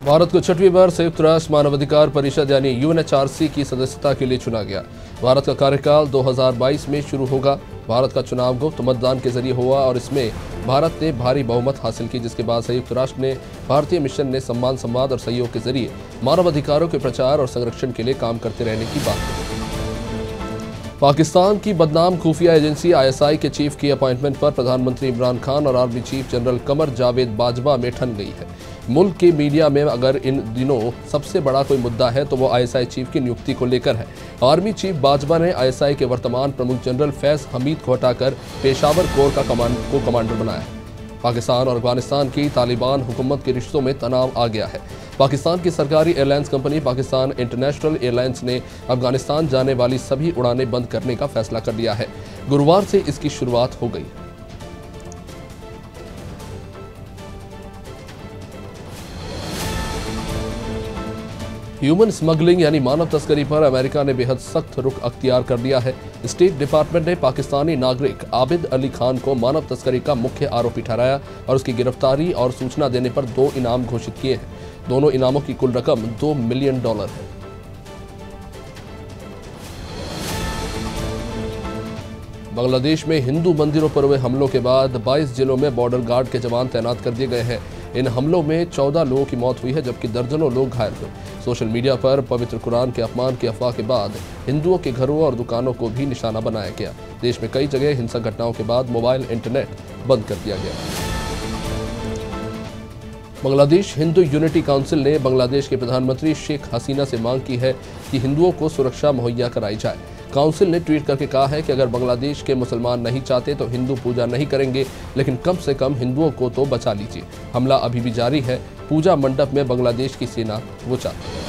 भारत को 6वीं बार संयुक्त राष्ट्र मानवाधिकार परिषद यानी यूएनएचआरसी की सदस्यता के लिए चुना गया। भारत का कार्यकाल 2022 में शुरू होगा। भारत का चुनाव गुप्त मतदान के जरिए हुआ और इसमें भारत ने भारी बहुमत हासिल की, जिसके बाद संयुक्त राष्ट्र ने भारतीय मिशन ने सम्मान, संवाद और सहयोग के जरिए मानवाधिकारों के प्रचार और संरक्षण के लिए काम करते रहने की बात कही। पाकिस्तान की बदनाम खुफिया एजेंसी आईएसआई के चीफ की अपॉइंटमेंट पर प्रधानमंत्री इमरान खान और army chief general Qamar Javed Bajwa में ठन गई है। मुल्क के मीडिया में अगर इन दिनों सबसे बड़ा कोई मुद्दा है तो वो आईएसआई चीफ की नियुक्ति को लेकर है। आर्मी चीफ बाजवा ने आईएसआई के वर्तमान प्रमुख जनरल फैज हमीद को हटाकर पेशावर कोर का कमांडर बनाया है। पाकिस्तान और अफगानिस्तान की तालिबान हुकूमत के रिश्तों में तनाव आ गया है। पाकिस्तान की सरकारी airlines company Pakistan international airlines ने अफगानिस्तान जाने वाली सभी उड़ानें बंद करने का फैसला कर लिया है। गुरुवार से इसकी शुरुआत हो गई। ह्यूमन स्मगलिंग यानी मानव तस्करी पर अमेरिका ने बेहद सख्त रुख अख्तियार कर लिया है। स्टेट डिपार्टमेंट ने पाकिस्तानी नागरिक आबिद अली खान को मानव तस्करी का मुख्य आरोपी ठहराया और उसकी गिरफ्तारी और सूचना देने पर 2 इनाम घोषित किए हैं। दोनों इनामों की कुल रकम $2 मिलियन है। बांग्लादेश में हिंदू मंदिरों पर हुए हमलों के बाद 22 जिलों में बॉर्डर गार्ड के जवान तैनात कर दिए गए हैं। इन हमलों में 14 लोगों की मौत हुई है, जबकि दर्जनों लोग घायल हुए। सोशल मीडिया पर पवित्र कुरान के अपमान की अफवाह के बाद हिंदुओं के घरों और दुकानों को भी निशाना बनाया गया। देश में कई जगह हिंसक घटनाओं के बाद मोबाइल इंटरनेट बंद कर दिया गया। बांग्लादेश हिंदू यूनिटी काउंसिल ने बांग्लादेश के प्रधानमंत्री शेख हसीना से मांग की है कि हिंदुओं को सुरक्षा मुहैया कराई जाए। काउंसिल ने ट्वीट करके कहा है कि अगर बांग्लादेश के मुसलमान नहीं चाहते तो हिंदू पूजा नहीं करेंगे, लेकिन कम से कम हिंदुओं को तो बचा लीजिए। हमला अभी भी जारी है। पूजा मंडप में बांग्लादेश की सेना वो चाहती है।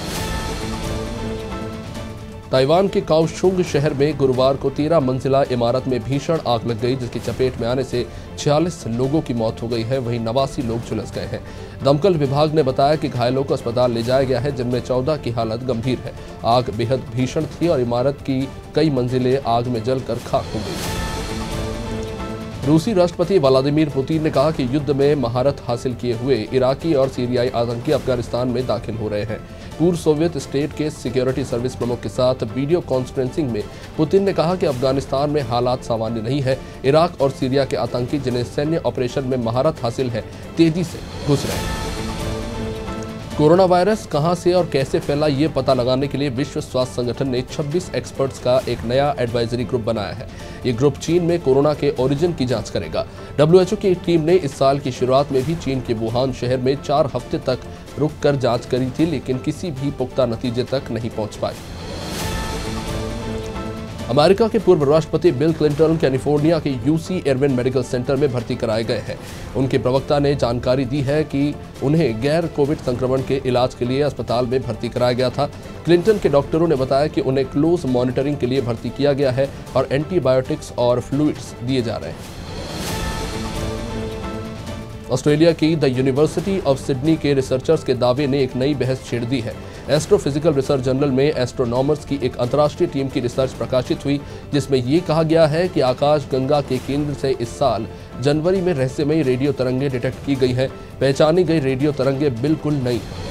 ताइवान के काओशुंग शहर में गुरुवार को 13 मंजिला इमारत में भीषण आग लग गई, जिसकी चपेट में आने से 46 लोगों की मौत हो गई है। वहीं 89 लोग झुलस गए हैं। दमकल विभाग ने बताया कि घायलों को अस्पताल ले जाया गया है, जिनमें 14 की हालत गंभीर है। आग बेहद भीषण थी और इमारत की कई मंजिलें आग में जलकर खाक हो गई। रूसी राष्ट्रपति व्लादिमीर पुतिन ने कहा कि युद्ध में महारत हासिल किए हुए इराकी और सीरियाई आतंकी अफगानिस्तान में दाखिल हो रहे हैं। पूर्व सोवियत स्टेट के सिक्योरिटी सर्विस प्रमुख के साथ वीडियो कॉन्फ्रेंसिंग में पुतिन ने कहा कि अफगानिस्तान में हालात सामान्य नहीं है। इराक और सीरिया के आतंकी, जिन्हें सैन्य ऑपरेशन में महारत हासिल है, तेजी से घुस रहे हैं। कोरोना वायरस कहां से और कैसे फैला, ये पता लगाने के लिए विश्व स्वास्थ्य संगठन ने 26 एक्सपर्ट्स का एक नया एडवाइजरी ग्रुप बनाया है। ये ग्रुप चीन में कोरोना के ओरिजिन की जांच करेगा। WHO की टीम ने इस साल की शुरुआत में भी चीन के वुहान शहर में 4 हफ्ते तक रुककर जांच करी थी, लेकिन किसी भी पुख्ता नतीजे तक नहीं पहुंच पाई। अमेरिका के पूर्व राष्ट्रपति बिल क्लिंटन कैलिफोर्निया के UC एरविन मेडिकल सेंटर में भर्ती कराए गए हैं। उनके प्रवक्ता ने जानकारी दी है कि उन्हें गैर कोविड संक्रमण के इलाज के लिए अस्पताल में भर्ती कराया गया था। क्लिंटन के डॉक्टरों ने बताया कि उन्हें क्लोज मॉनिटरिंग के लिए भर्ती किया गया है और एंटीबायोटिक्स और फ्लूइड्स दिए जा रहे हैं। ऑस्ट्रेलिया की द यूनिवर्सिटी ऑफ सिडनी के रिसर्चर्स के दावे ने एक नई बहस छेड़ दी है। एस्ट्रोफिजिकल रिसर्च जर्नल में एस्ट्रोनॉमर्स की एक अंतर्राष्ट्रीय टीम की रिसर्च प्रकाशित हुई, जिसमें ये कहा गया है कि आकाश गंगा के केंद्र से इस साल जनवरी में रहस्यमयी रेडियो तरंगें डिटेक्ट की गई हैं। पहचानी गई रेडियो तरंगें बिल्कुल नई हैं।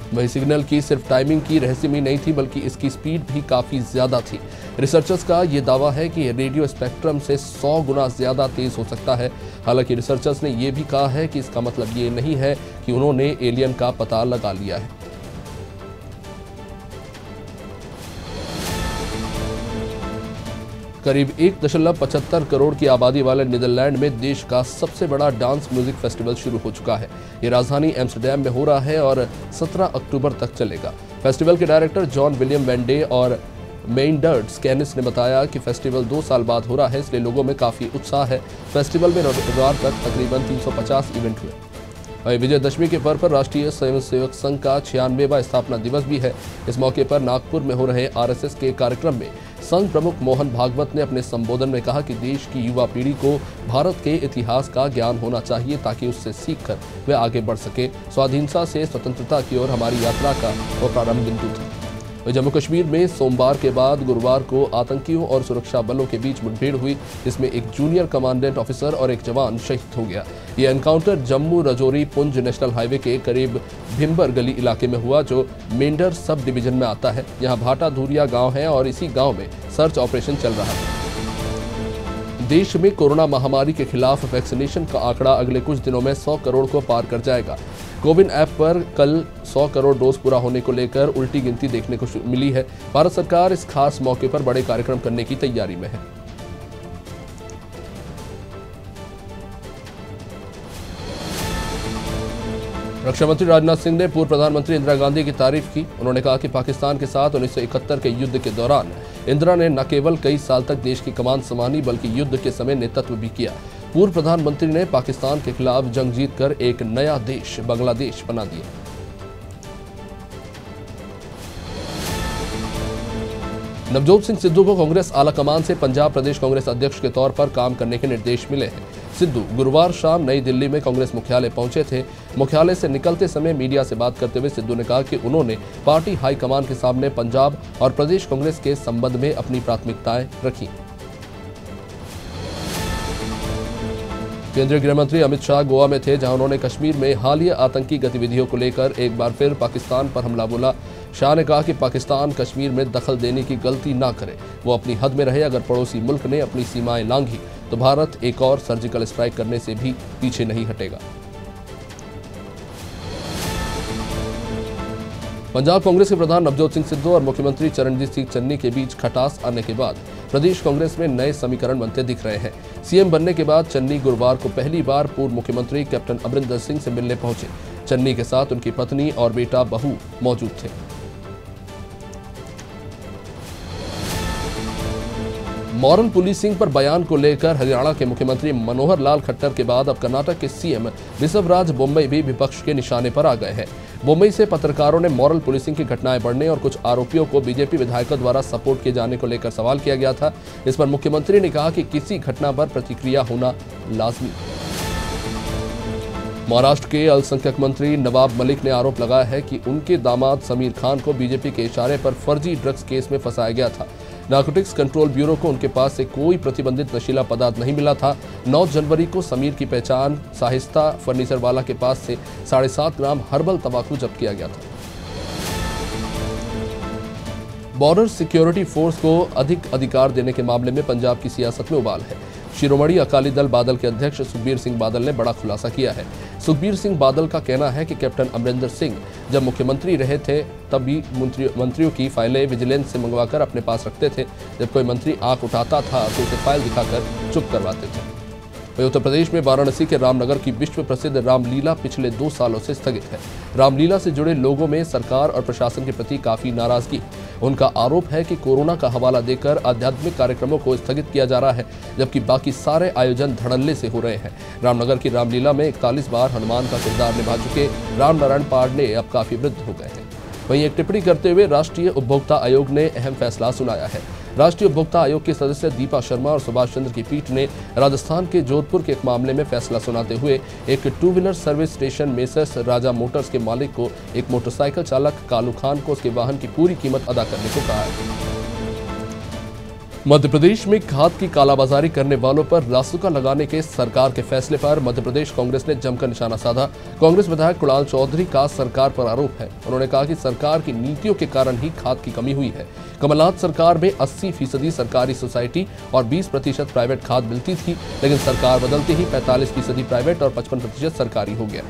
वही सिग्नल की सिर्फ टाइमिंग की रहस्यमयी नहीं थी, बल्कि इसकी स्पीड भी काफी ज्यादा थी। रिसर्चर्स का ये दावा है कि रेडियो स्पेक्ट्रम से 100 गुना ज्यादा तेज हो सकता है। हालांकि रिसर्चर्स ने यह भी कहा है कि इसका मतलब ये नहीं है कि उन्होंने एलियन का पता लगा लिया है। करीब 1.75 करोड़ की आबादी वाले नीदरलैंड में देश का सबसे बड़ा डांस म्यूजिक फेस्टिवल शुरू हो चुका है। ये राजधानी एम्स्टरडैम में हो रहा है और 17 अक्टूबर तक चलेगा। फेस्टिवल के डायरेक्टर जॉन विलियम वेंडे और मेइनडर्ड्स कैनिस ने बताया कि फेस्टिवल 2 साल बाद हो रहा है, इसलिए लोगों में काफी उत्साह है। फेस्टिवल में रविवार तक तकरीबन 350 इवेंट हुए। विजयदशमी के पर्व पर राष्ट्रीय स्वयंसेवक संघ का 96वां स्थापना दिवस भी है। इस मौके पर नागपुर में हो रहे RSS के कार्यक्रम में संघ प्रमुख मोहन भागवत ने अपने संबोधन में कहा कि देश की युवा पीढ़ी को भारत के इतिहास का ज्ञान होना चाहिए, ताकि उससे सीखकर वे आगे बढ़ सके। स्वाधीनता से स्वतंत्रता की ओर हमारी यात्रा का वो प्रारंभ बिंदु था। जम्मू कश्मीर में सोमवार के बाद गुरुवार को आतंकियों और सुरक्षा बलों के बीच मुठभेड़ हुई, जिसमें एक जूनियर कमांडेंट ऑफिसर और एक जवान शहीद हो गया। यह encounter Jammu Rajouri Poonch national highway के करीब भिम्बर गली इलाके में हुआ, जो मेंढर सब डिवीजन में आता है। यहाँ भाटा धूरिया गांव है और इसी गांव में सर्च ऑपरेशन चल रहा है। देश में कोरोना महामारी के खिलाफ वैक्सीनेशन का आंकड़ा अगले कुछ दिनों में 100 करोड़ को पार कर जाएगा। कोविन ऐप पर कल 100 करोड़ डोज पूरा होने को लेकर उल्टी गिनती देखने को मिली है। भारत सरकार इस खास मौके पर बड़े कार्यक्रम करने की तैयारी में है। रक्षा मंत्री राजनाथ सिंह ने पूर्व प्रधानमंत्री इंदिरा गांधी की तारीफ की। उन्होंने कहा कि पाकिस्तान के साथ 1971 के युद्ध के दौरान इंदिरा ने न केवल कई साल तक देश की कमान संभाली, बल्कि युद्ध के समय नेतृत्व भी किया। पूर्व प्रधानमंत्री ने पाकिस्तान के खिलाफ जंग जीतकर एक नया देश बांग्लादेश बना दिया। नवजोत सिंह सिद्धू को कांग्रेस आलाकमान से पंजाब प्रदेश कांग्रेस अध्यक्ष के तौर पर काम करने के निर्देश मिले हैं। सिद्धू गुरुवार शाम नई दिल्ली में कांग्रेस मुख्यालय पहुंचे थे। मुख्यालय से निकलते समय मीडिया से बात करते हुए सिद्धू ने कहा कि उन्होंने पार्टी हाईकमान के सामने पंजाब और प्रदेश कांग्रेस के संबंध में अपनी प्राथमिकताएं रखी। केंद्रीय गृह मंत्री अमित शाह गोवा में थे, जहां उन्होंने कश्मीर में हालिया आतंकी गतिविधियों को लेकर एक बार फिर पाकिस्तान पर हमला बोला। शाह ने कहा कि पाकिस्तान कश्मीर में दखल देने की गलती ना करे, वो अपनी हद में रहे। अगर पड़ोसी मुल्क ने अपनी सीमाएं लांघी तो भारत एक और सर्जिकल स्ट्राइक करने से भी पीछे नहीं हटेगा। पंजाब कांग्रेस के प्रधान नवजोत सिंह सिद्धू और मुख्यमंत्री चरणजीत सिंह चन्नी के बीच खटास आने के बाद प्रदेश कांग्रेस में नए समीकरण बनते दिख रहे हैं। सीएम बनने के बाद चन्नी गुरुवार को पहली बार पूर्व मुख्यमंत्री कैप्टन अमरिंदर सिंह से मिलने पहुंचे। चन्नी के साथ उनकी पत्नी और बेटा बहू मौजूद थे। मॉरल पुलिसिंग पर बयान को लेकर हरियाणा के मुख्यमंत्री मनोहर लाल खट्टर के बाद अब कर्नाटक के सीएम बिसवराज बोम्मई भी विपक्ष के निशाने पर आ गए हैं। मुंबई से पत्रकारों ने मॉरल पुलिसिंग की घटनाएं बढ़ने और कुछ आरोपियों को बीजेपी विधायकों द्वारा सपोर्ट किए जाने को लेकर सवाल किया गया था। इस पर मुख्यमंत्री ने कहा कि किसी घटना पर प्रतिक्रिया होना लाजमी। महाराष्ट्र के अल्पसंख्यक मंत्री नवाब मलिक ने आरोप लगाया है कि उनके दामाद समीर खान को बीजेपी के इशारे पर फर्जी ड्रग्स केस में फंसाया गया था। नारकोटिक्स कंट्रोल ब्यूरो को उनके पास से कोई प्रतिबंधित नशीला पदार्थ नहीं मिला था। 9 जनवरी को समीर की पहचान साहिस्ता फर्नीचर वाला के पास से 7.5 ग्राम हर्बल तंबाकू जब्त किया गया था। बॉर्डर सिक्योरिटी फोर्स को अधिक अधिकार देने के मामले में पंजाब की सियासत में उबाल है। शिरोमणि अकाली दल बादल के अध्यक्ष सुखबीर सिंह बादल ने बड़ा खुलासा किया है। सुखबीर सिंह बादल का कहना है कि कैप्टन अमरिंदर सिंह जब मुख्यमंत्री रहे थे तब भी मंत्रियों की फाइलें विजिलेंस से मंगवाकर अपने पास रखते थे। जब कोई मंत्री आंख उठाता था तो उसे फाइल दिखाकर चुप करवाते थे। वहीं उत्तर प्रदेश में वाराणसी के रामनगर की विश्व प्रसिद्ध रामलीला पिछले 2 सालों से स्थगित है। रामलीला से जुड़े लोगों में सरकार और प्रशासन के प्रति काफी नाराजगी। उनका आरोप है कि कोरोना का हवाला देकर आध्यात्मिक कार्यक्रमों को स्थगित किया जा रहा है, जबकि बाकी सारे आयोजन धड़ल्ले से हो रहे हैं। रामनगर की रामलीला में 41 बार हनुमान का किरदार निभा चुके रामनारायण पांडे अब काफी वृद्ध हो गए हैं। वहीं एक टिप्पणी करते हुए राष्ट्रीय उपभोक्ता आयोग ने अहम फैसला सुनाया है। राष्ट्रीय उपभोक्ता आयोग के सदस्य दीपा शर्मा और सुभाष चंद्र की पीठ ने राजस्थान के जोधपुर के एक मामले में फैसला सुनाते हुए एक 2 व्हीलर सर्विस स्टेशन मेसर्स राजा मोटर्स के मालिक को एक मोटरसाइकिल चालक कालू खान को उसके वाहन की पूरी कीमत अदा करने को कहा है। मध्य प्रदेश में खाद की कालाबाजारी करने वालों पर रासुका लगाने के सरकार के फैसले पर मध्य प्रदेश कांग्रेस ने जमकर निशाना साधा। कांग्रेस विधायक कुणाल चौधरी का सरकार पर आरोप है। उन्होंने कहा कि सरकार की नीतियों के कारण ही खाद की कमी हुई है। कमलनाथ सरकार में 80% सरकारी सोसाइटी और 20% प्राइवेट खाद मिलती थी, लेकिन सरकार बदलते ही 45% प्राइवेट और 55% सरकारी हो गया।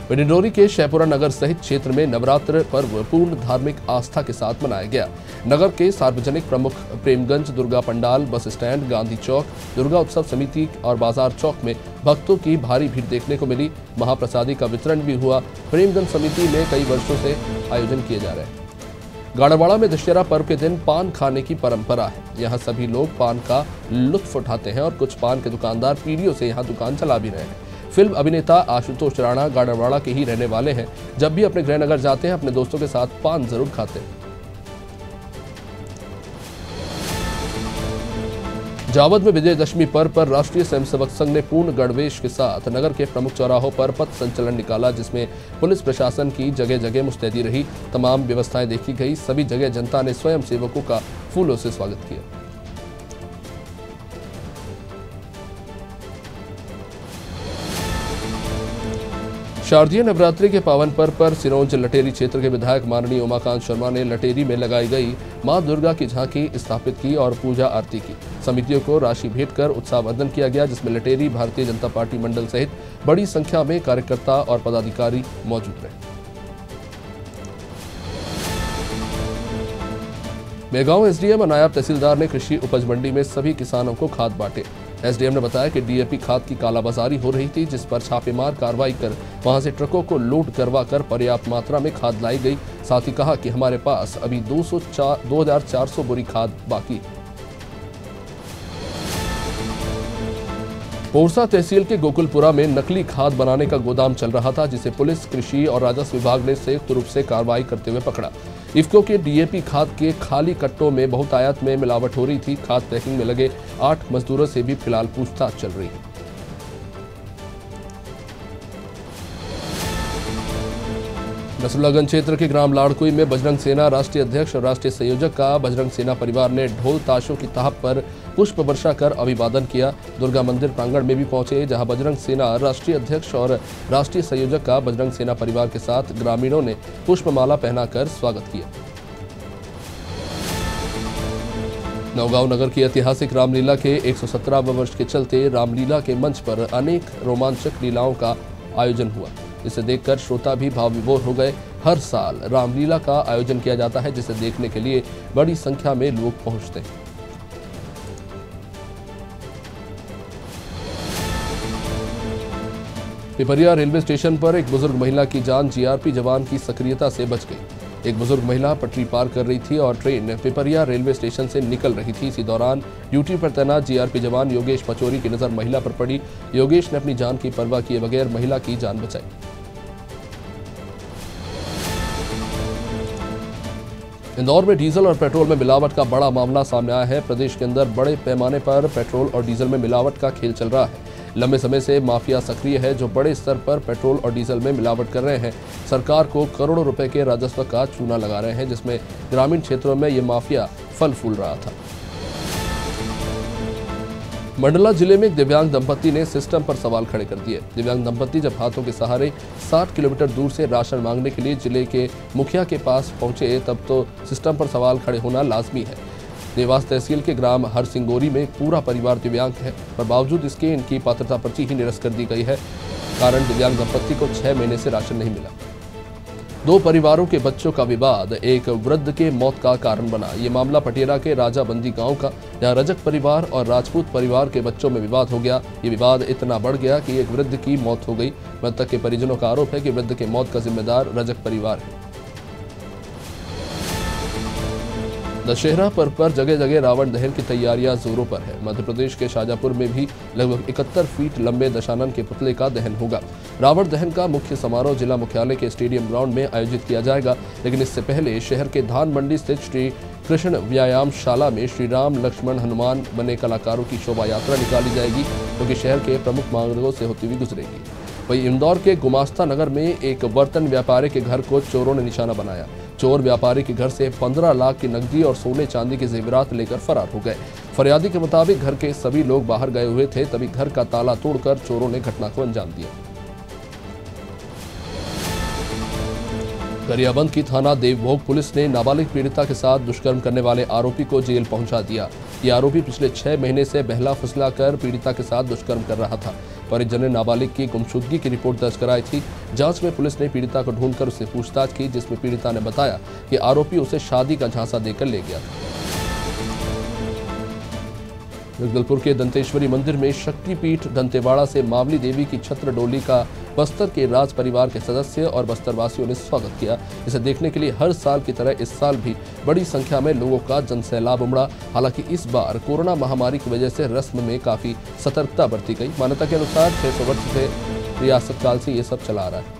डिंडोरी के शहपुरा नगर सहित क्षेत्र में नवरात्र पर्व पूर्ण धार्मिक आस्था के साथ मनाया गया। नगर के सार्वजनिक प्रमुख प्रेमगंज, दुर्गा पंडाल, बस स्टैंड, गांधी चौक, दुर्गा उत्सव समिति और बाजार चौक में भक्तों की भारी भीड़ देखने को मिली। महाप्रसादी का वितरण भी हुआ। प्रेमगंज समिति में कई वर्षों से आयोजन किए जा रहे हैं। गाड़ावाड़ा में दशहरा पर्व के दिन पान खाने की परंपरा है। यहाँ सभी लोग पान का लुत्फ उठाते हैं और कुछ पान के दुकानदार पीढ़ियों से यहाँ दुकान चला भी रहे हैं। फिल्म अभिनेता आशुतोष राणा गाड़ावाड़ा के ही रहने वाले हैं। जब भी अपने गृहनगर जाते हैं अपने दोस्तों के साथ पान जरूर खाते हैं। जावद में विजयदशमी पर्व पर राष्ट्रीय स्वयंसेवक संघ ने पूर्ण गणवेश के साथ नगर के प्रमुख चौराहों पर पथ संचलन निकाला, जिसमें पुलिस प्रशासन की जगह जगह मुस्तैदी रही। तमाम व्यवस्थाएं देखी गई। सभी जगह जनता ने स्वयंसेवकों का फूलों से स्वागत किया। शारदीय नवरात्रि के पावन पर्व पर सिरोंज लटेरी क्षेत्र के विधायक माननीय उमाकांत शर्मा ने लटेरी में लगाई गई मां दुर्गा की झांकी स्थापित की और पूजा आरती की। समितियों को राशि भेंट कर उत्साहवर्धन किया गया, जिसमें लटेरी भारतीय जनता पार्टी मंडल सहित बड़ी संख्या में कार्यकर्ता और पदाधिकारी मौजूद रहे। मेगांव एसडीएम और नायब तहसीलदार ने कृषि उपज मंडी में सभी किसानों को खाद बांटे। एसडीएम ने बताया कि डीएपी खाद की कालाबाजारी हो रही थी, जिस पर छापेमार कार्रवाई कर वहां से ट्रकों को लोड करवा कर पर्याप्त मात्रा में खाद लाई गई। साथ ही कहा कि हमारे पास अभी 2400 बोरी खाद बाकी है। पोरसा तहसील के गोकुलपुरा में नकली खाद बनाने का गोदाम चल रहा था, जिसे पुलिस, कृषि और राजस्व विभाग ने संयुक्त रूप से कार्रवाई करते हुए पकड़ा। इफ्को के डीएपी खाद के खाली कट्टों में बहुतायत में मिलावट हो रही थी। खाद पैकिंग में लगे 8 मजदूरों से भी फिलहाल पूछताछ चल रही है। नसरुल्लागंज क्षेत्र के ग्राम लाड़कुई में बजरंग सेना राष्ट्रीय अध्यक्ष और राष्ट्रीय संयोजक का बजरंग सेना परिवार ने ढोल ताशों की ताहप पर पुष्प वर्षा कर अभिवादन किया। दुर्गा मंदिर प्रांगण में भी पहुंचे, जहां बजरंग सेना राष्ट्रीय अध्यक्ष और राष्ट्रीय संयोजक का बजरंग सेना परिवार के साथ ग्रामीणों ने पुष्पमाला पहनाकर स्वागत किया। नौगांव नगर की ऐतिहासिक रामलीला के 117वें वर्ष के चलते रामलीला के मंच पर अनेक रोमांचक लीलाओं का आयोजन हुआ, जिसे देखकर श्रोता भी भाव विभोर हो गए। हर साल रामलीला का आयोजन किया जाता है, जिसे देखने के लिए बड़ी संख्या में लोग पहुंचते हैं। पिपरिया रेलवे स्टेशन पर एक बुजुर्ग महिला की जान जीआरपी जवान की सक्रियता से बच गई। एक बुजुर्ग महिला पटरी पार कर रही थी और ट्रेन पिपरिया रेलवे स्टेशन से निकल रही थी। इसी दौरान ड्यूटी पर तैनात जीआरपी जवान योगेश पचौरी की नजर महिला पर पड़ी। योगेश ने अपनी जान की परवाह किए बगैर महिला की जान बचाई। इंदौर में डीजल और पेट्रोल में मिलावट का बड़ा मामला सामने आया है। प्रदेश के अंदर बड़े पैमाने पर पेट्रोल और डीजल में मिलावट का खेल चल रहा है। लंबे समय से माफिया सक्रिय है, जो बड़े स्तर पर पेट्रोल और डीजल में मिलावट कर रहे हैं। सरकार को करोड़ों रुपए के राजस्व का चूना लगा रहे हैं, जिसमें ग्रामीण क्षेत्रों में ये माफिया फल फूल रहा था। मंडला जिले में एक दिव्यांग दंपत्ति ने सिस्टम पर सवाल खड़े कर दिए। दिव्यांग दंपत्ति जब हाथों के सहारे 60 किलोमीटर दूर से राशन मांगने के लिए जिले के मुखिया के पास पहुंचे, तब तो सिस्टम पर सवाल खड़े होना लाजमी है। देवास तहसील के ग्राम हरसिंगोरी में पूरा परिवार दिव्यांग है, पर बावजूद इसके इनकी पात्रता पर्ची ही निरस्त कर दी गई है। कारण दिव्यांग दंपत्ति को 6 महीने से राशन नहीं मिला। 2 परिवारों के बच्चों का विवाद एक वृद्ध के मौत का कारण बना। ये मामला पटियाला के राजाबंदी गांव का, जहां रजक परिवार और राजपूत परिवार के बच्चों में विवाद हो गया। ये विवाद इतना बढ़ गया कि एक वृद्ध की मौत हो गई। मृतक के परिजनों का आरोप है कि वृद्ध के मौत का जिम्मेदार रजक परिवार है। दशहरा पर्व पर जगह जगह रावण दहन की तैयारियां जोरों पर है। मध्य प्रदेश के शाजापुर में भी लगभग 71 फीट लंबे दशानन के पुतले का दहन होगा। रावण दहन का मुख्य समारोह जिला मुख्यालय के स्टेडियम ग्राउंड में आयोजित किया जाएगा, लेकिन इससे पहले शहर के धान मंडी स्थित श्री कृष्ण व्यायामशाला में श्री राम, लक्ष्मण, हनुमान बने कलाकारों की शोभा यात्रा निकाली जाएगी, जो कि शहर के प्रमुख मार्गों से होती हुई गुजरेगी। वहीं इंदौर के गुमास्ता नगर में एक बर्तन व्यापारी के घर को चोरों ने निशाना बनाया। चोर व्यापारी के घर से 15 लाख की नकदी और सोने चांदी के जेवरात लेकर फरार हो गए। फरियादी के मुताबिक घर के सभी लोग बाहर गए हुए थे, तभी घर का ताला तोड़कर चोरों ने घटना को अंजाम दिया। गरियाबंद की थाना देवभोग पुलिस ने नाबालिग पीड़िता के साथ दुष्कर्म करने वाले आरोपी को जेल पहुंचा दिया। ये आरोपी पिछले 6 महीने से बहला फुसला कर पीड़िता के साथ दुष्कर्म कर रहा था। परिजन ने नाबालिग की गुमशुदगी की रिपोर्ट दर्ज कराई थी। जांच में पुलिस ने पीड़िता को ढूंढकर उससे पूछताछ की, जिसमें पीड़िता ने बताया कि आरोपी उसे शादी का झांसा देकर ले गया था। जगदलपुर के दंतेश्वरी मंदिर में शक्तिपीठ दंतेवाड़ा से मावली देवी की छत्र डोली का बस्तर के राज परिवार के सदस्य और बस्तरवासियों ने स्वागत किया। इसे देखने के लिए हर साल की तरह इस साल भी बड़ी संख्या में लोगों का जनसैलाब उमड़ा। हालांकि इस बार कोरोना महामारी की वजह से रस्म में काफी सतर्कता बरती गई। मान्यता के अनुसार 600 वर्ष से रियासत काल से ये सब चला आ रहा है।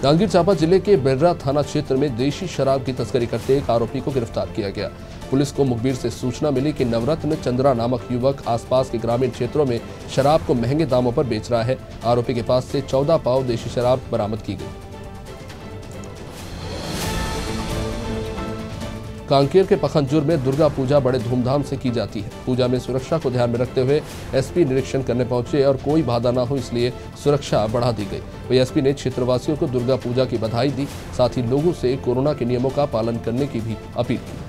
जांजगीर चांपा जिले के बेर्रा थाना क्षेत्र में देशी शराब की तस्करी करते एक आरोपी को गिरफ्तार किया गया। पुलिस को मुखबिर से सूचना मिली कि नवरत्न चंद्रा नामक युवक आसपास के ग्रामीण क्षेत्रों में शराब को महंगे दामों पर बेच रहा है। आरोपी के पास से 14 पाव देशी शराब बरामद की गई। कांकेर के पखनजूर में दुर्गा पूजा बड़े धूमधाम से की जाती है। पूजा में सुरक्षा को ध्यान में रखते हुए एसपी निरीक्षण करने पहुंचे और कोई बाधा न हो इसलिए सुरक्षा बढ़ा दी गई। वहीं एसपी ने क्षेत्रवासियों को दुर्गा पूजा की बधाई दी, साथ ही लोगों से कोरोना के नियमों का पालन करने की भी अपील की।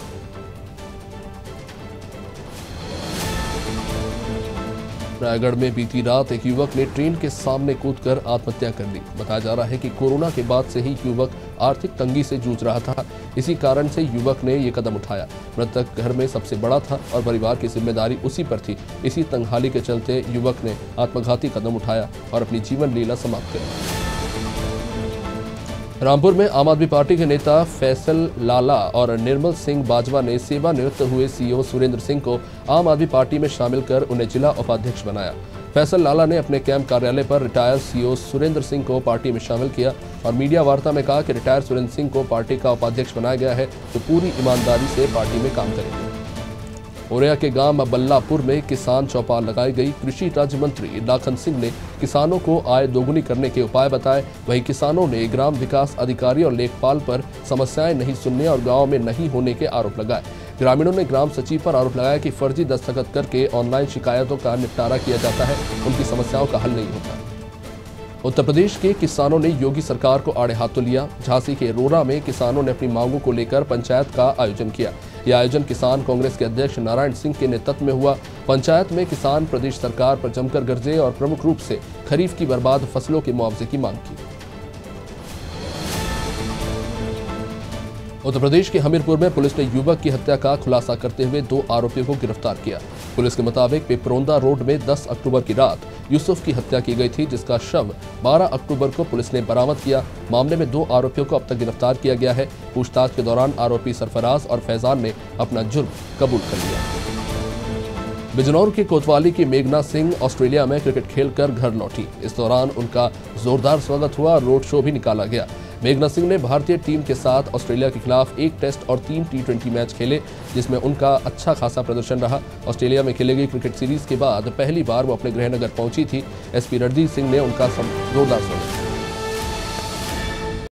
रायगढ़ में बीती रात एक युवक ने ट्रेन के सामने कूदकर आत्महत्या कर ली। बताया जा रहा है कि कोरोना के बाद से ही युवक आर्थिक तंगी से जूझ रहा था। इसी कारण से युवक ने ये कदम उठाया। मृतक घर में सबसे बड़ा था और परिवार की जिम्मेदारी उसी पर थी। इसी तंगहाली के चलते युवक ने आत्मघाती कदम उठाया और अपनी जीवन लीला समाप्त कर। रामपुर में आम आदमी पार्टी के नेता फैसल लाला और निर्मल सिंह बाजवा ने सेवानिवृत्त हुए सीईओ सुरेंद्र सिंह को आम आदमी पार्टी में शामिल कर उन्हें जिला उपाध्यक्ष बनाया। फैसल लाला ने अपने कैंप कार्यालय पर रिटायर सीईओ सुरेंद्र सिंह को पार्टी में शामिल किया और मीडिया वार्ता में कहा कि रिटायर सुरेंद्र सिंह को पार्टी का उपाध्यक्ष बनाया गया है तो पूरी ईमानदारी से पार्टी में काम करेंगे। ओरिया के गांव बल्लापुर में किसान चौपाल लगाई गई। कृषि राज्य मंत्री लाखन सिंह ने किसानों को आय दोगुनी करने के उपाय बताए। वहीं किसानों ने ग्राम विकास अधिकारी और लेखपाल पर समस्याएं नहीं सुनने और गांव में नहीं होने के आरोप लगाए। ग्रामीणों ने ग्राम सचिव पर आरोप लगाया कि फर्जी दस्तखत करके ऑनलाइन शिकायतों का निपटारा किया जाता है, उनकी समस्याओं का हल नहीं होता। उत्तर प्रदेश के किसानों ने योगी सरकार को आड़े हाथों लिया। झांसी के रोरा में किसानों ने अपनी मांगों को लेकर पंचायत का आयोजन किया। यह आयोजन किसान कांग्रेस के अध्यक्ष नारायण सिंह के नेतृत्व में हुआ। पंचायत में किसान प्रदेश सरकार पर जमकर गरजे और प्रमुख रूप से खरीफ की बर्बाद फसलों के मुआवजे की मांग की। उत्तर प्रदेश के हमीरपुर में पुलिस ने युवक की हत्या का खुलासा करते हुए 2 आरोपियों को गिरफ्तार किया। पुलिस के मुताबिक पिपरोंदा रोड में 10 अक्टूबर की रात यूसुफ की हत्या की गई थी, जिसका शव 12 अक्टूबर को पुलिस ने बरामद किया। मामले में 2 आरोपियों को अब तक गिरफ्तार किया गया है। पूछताछ के दौरान आरोपी सरफराज और फैजान ने अपना जुर्म कबूल कर लिया। बिजनौर के कोतवाली की मेघना सिंह ऑस्ट्रेलिया में क्रिकेट खेलकर घर लौटी। इस दौरान उनका जोरदार स्वागत हुआ और रोड शो भी निकाला गया। मेघना सिंह ने भारतीय टीम के साथ ऑस्ट्रेलिया के खिलाफ 1 टेस्ट और 3 T20 मैच खेले, जिसमें उनका अच्छा खासा प्रदर्शन रहा। ऑस्ट्रेलिया में खेली गई क्रिकेट सीरीज के बाद पहली बार वो अपने गृहनगर पहुंची थी। एसपी रणदीप सिंह ने उनका जोरदार स्वागत किया।